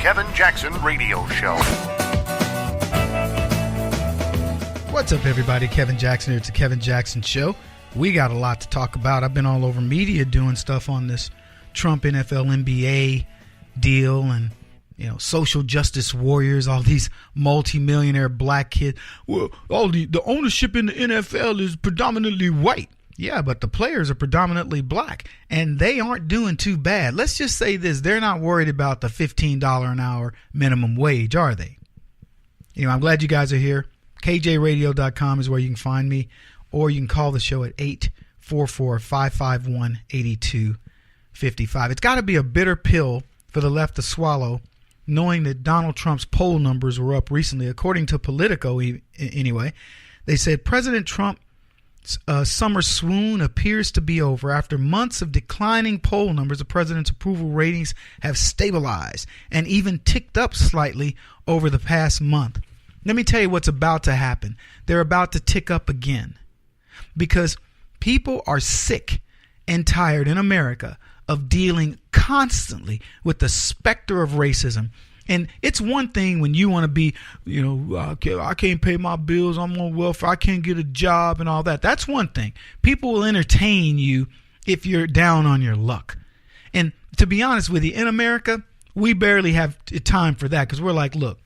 Kevin Jackson Radio Show. What's up, everybody? Kevin Jackson here. It's the Kevin Jackson Show. We got a lot to talk about. I've been all over media doing stuff on this Trump NFL NBA deal and, you know, social justice warriors, all these multimillionaire black kids. Well, all the ownership in the NFL is predominantly white. Yeah, but the players are predominantly black, and they aren't doing too bad. Let's just say this. They're not worried about the $15 an hour minimum wage, are they? You know, I'm glad you guys are here. KJRadio.com is where you can find me, or you can call the show at 844-551-8255. It's got to be a bitter pill for the left to swallow, knowing that Donald Trump's poll numbers were up recently. According to Politico, anyway, they said President Trump's summer swoon appears to be over. After months of declining poll numbers, the president's approval ratings have stabilized and even ticked up slightly over the past month. Let me tell you what's about to happen. They're about to tick up again because people are sick and tired in America of dealing constantly with the specter of racism. And it's one thing when you want to be, you know, I can't pay my bills, I'm on welfare, I can't get a job and all that. That's one thing. People will entertain you if you're down on your luck. And to be honest with you, in America, we barely have time for that because we're like, look,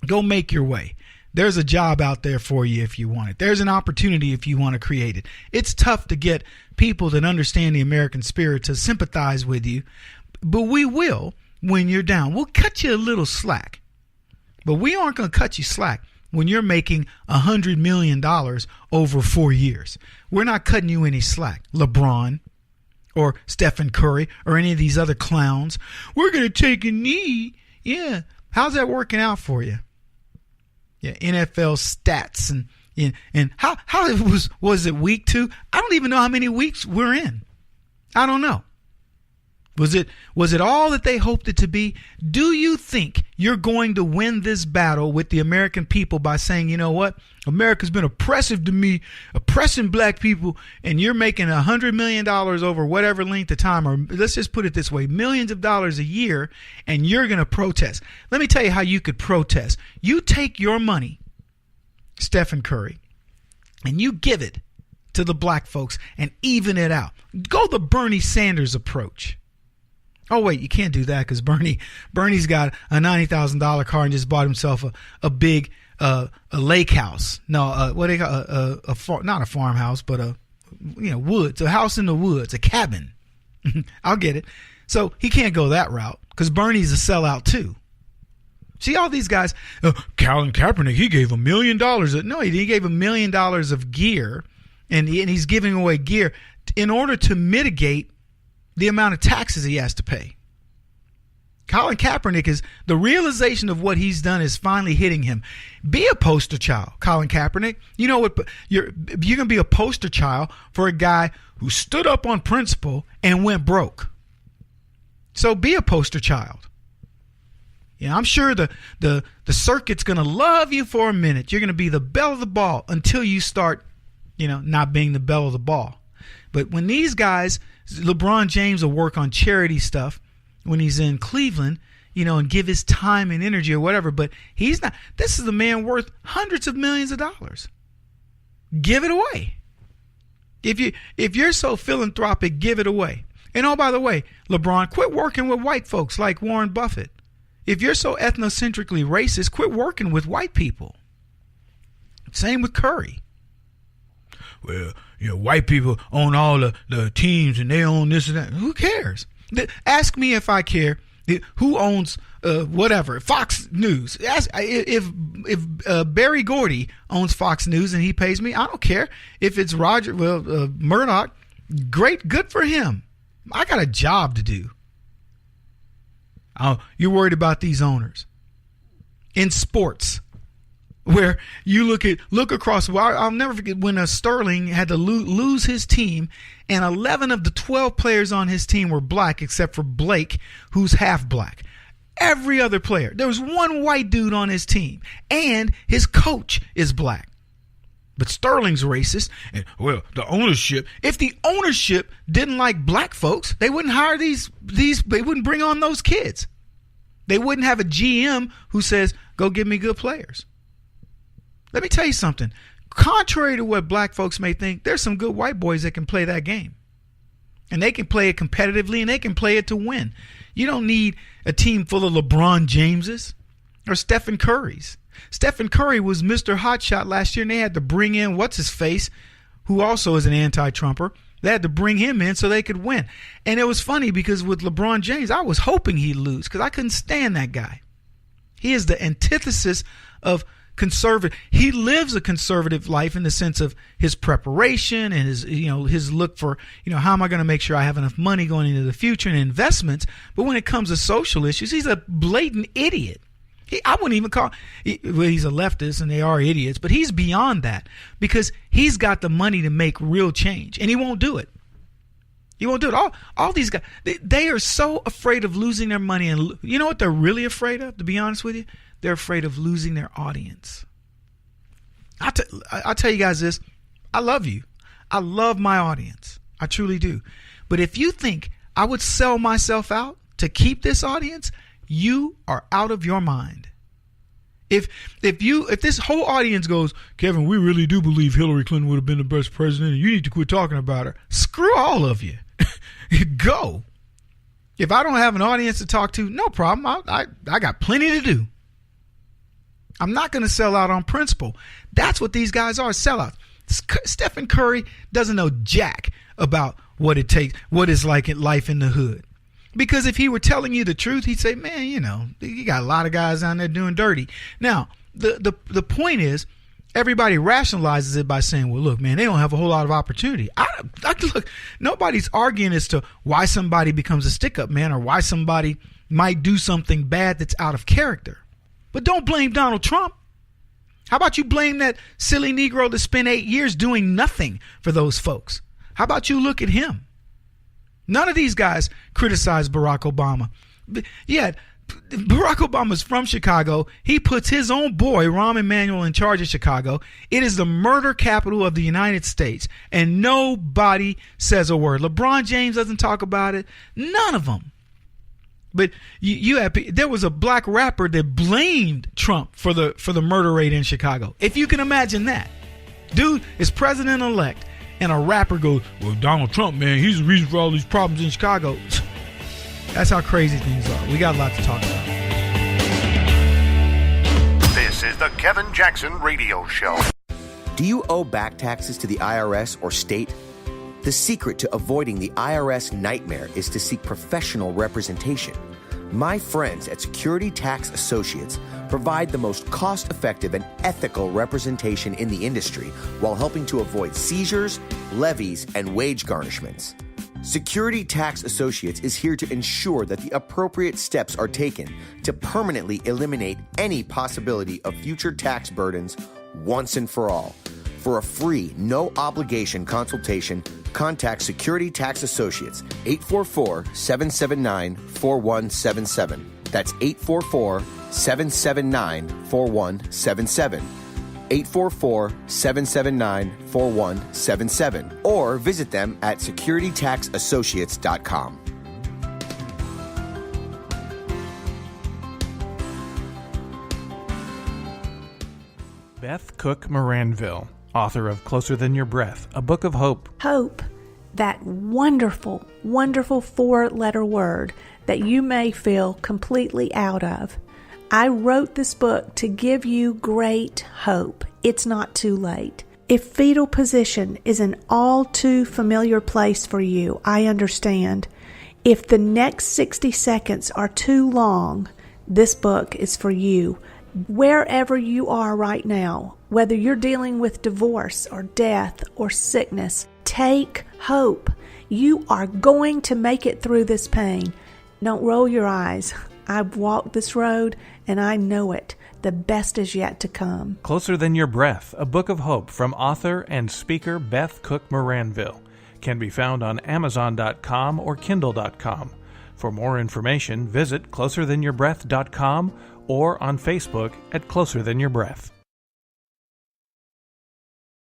go make your way. There's a job out there for you if you want it. There's an opportunity if you want to create it. It's tough to get people that understand the American spirit to sympathize with you, but we will. When you're down, we'll cut you a little slack, but we aren't going to cut you slack when you're making $100 million over 4 years. We're not cutting you any slack, LeBron or Stephen Curry or any of these other clowns. We're going to take a knee. Yeah. How's that working out for you? Yeah. NFL stats and how it was it week 2? I don't even know how many weeks we're in. I don't know. Was it all that they hoped it to be? Do you think you're going to win this battle with the American people by saying, you know what, America's been oppressive to me, oppressing black people, and you're making $100 million over whatever length of time, or let's just put it this way, millions of dollars a year, and you're going to protest? Let me tell you how you could protest. You take your money, Stephen Curry, and you give it to the black folks and even it out. Go the Bernie Sanders approach. Oh, wait, you can't do that because Bernie's got a $90,000 car and just bought himself a big a lake house. No, what they call not a farmhouse, but woods, a house in the woods, a cabin. I'll get it. So he can't go that route because Bernie's a sellout too. See all these guys. Colin Kaepernick, he gave $1 million. No, he gave $1 million of gear, and he's giving away gear in order to mitigate the amount of taxes he has to pay. Colin Kaepernick is the realization of what he's done is finally hitting him. Be a poster child, Colin Kaepernick. You know what? You're going to be a poster child for a guy who stood up on principle and went broke. So be a poster child. Yeah, I'm sure the circuit's going to love you for a minute. You're going to be the belle of the ball until you start, not being the belle of the ball. But when these guys, LeBron James will work on charity stuff when he's in Cleveland, and give his time and energy or whatever. But he's not. This is a man worth hundreds of millions of dollars. Give it away. If you're so philanthropic, give it away. And oh, by the way, LeBron, quit working with white folks like Warren Buffett. If you're so ethnocentrically racist, quit working with white people. Same with Curry. Well, white people own all the teams and they own this and that. Who cares? Ask me if I care. Who owns whatever? Fox News. If Barry Gordy owns Fox News and he pays me, I don't care. If it's Murdoch, great, good for him. I got a job to do. You're worried about these owners. In sports, where you look across. I'll never forget when Sterling had to lose his team, and 11 of the 12 players on his team were black, except for Blake, who's half black. Every other player, there was one white dude on his team, and his coach is black. But Sterling's racist, and the ownership. If the ownership didn't like black folks, they wouldn't hire these. They wouldn't bring on those kids. They wouldn't have a GM who says, go give me good players. Let me tell you something. Contrary to what black folks may think, there's some good white boys that can play that game. And they can play it competitively, and they can play it to win. You don't need a team full of LeBron Jameses or Stephen Currys. Stephen Curry was Mr. Hotshot last year, and they had to bring in what's-his-face, who also is an anti-Trumper. They had to bring him in so they could win. And it was funny because with LeBron James, I was hoping he'd lose because I couldn't stand that guy. He is the antithesis of conservative. He lives a conservative life in the sense of his preparation and his look for, how am I going to make sure I have enough money going into the future and investments. But when it comes to social issues, he's a blatant idiot. I wouldn't even call, he's a leftist and they are idiots, but he's beyond that because he's got the money to make real change and he won't do it. He won't do it. All these guys, they are so afraid of losing their money. And you know what they're really afraid of, to be honest with you? They're afraid of losing their audience. I'll tell you guys this. I love you. I love my audience. I truly do. But if you think I would sell myself out to keep this audience, you are out of your mind. If this whole audience goes, Kevin, we really do believe Hillary Clinton would have been the best president and you need to quit talking about her. Screw all of you. Go. If I don't have an audience to talk to, no problem. I got plenty to do. I'm not going to sell out on principle. That's what these guys are, sellouts. Stephen Curry doesn't know jack about what it takes, what it's like in life in the hood. Because if he were telling you the truth, he'd say, man, you got a lot of guys down there doing dirty. Now, the point is, everybody rationalizes it by saying, well, look, man, they don't have a whole lot of opportunity. Look, nobody's arguing as to why somebody becomes a stick-up man or why somebody might do something bad that's out of character. But don't blame Donald Trump. How about you blame that silly Negro that spent 8 years doing nothing for those folks? How about you look at him? None of these guys criticize Barack Obama. Yet, Barack Obama's from Chicago. He puts his own boy, Rahm Emanuel, in charge of Chicago. It is the murder capital of the United States, and nobody says a word. LeBron James doesn't talk about it. None of them. But there was a black rapper that blamed Trump for the murder rate in Chicago. If you can imagine that. Dude is president-elect, and a rapper goes, well, Donald Trump, man, he's the reason for all these problems in Chicago. That's how crazy things are. We got a lot to talk about. This is the Kevin Jackson Radio Show. Do you owe back taxes to the IRS or state? The secret to avoiding the IRS nightmare is to seek professional representation. My friends at Security Tax Associates provide the most cost-effective and ethical representation in the industry while helping to avoid seizures, levies, and wage garnishments. Security Tax Associates is here to ensure that the appropriate steps are taken to permanently eliminate any possibility of future tax burdens once and for all. For a free, no-obligation consultation, contact Security Tax Associates, 844-779-4177. That's 844-779-4177. 844-779-4177. Or visit them at securitytaxassociates.com. Beth Cook Moranville, author of Closer Than Your Breath, a book of hope. Hope, that wonderful, wonderful 4-letter word that you may feel completely out of. I wrote this book to give you great hope. It's not too late. If fetal position is an all too familiar place for you, I understand. If the next 60 seconds are too long, this book is for you. Wherever you are right now, whether you're dealing with divorce or death or sickness, take hope. You are going to make it through this pain. Don't roll your eyes. I've walked this road and I know it. The best is yet to come. Closer Than Your Breath, a book of hope from author and speaker Beth Cook Moranville, can be found on Amazon.com or Kindle.com. For more information, visit closerthanyourBreath.com or on Facebook at Closer Than Your Breath.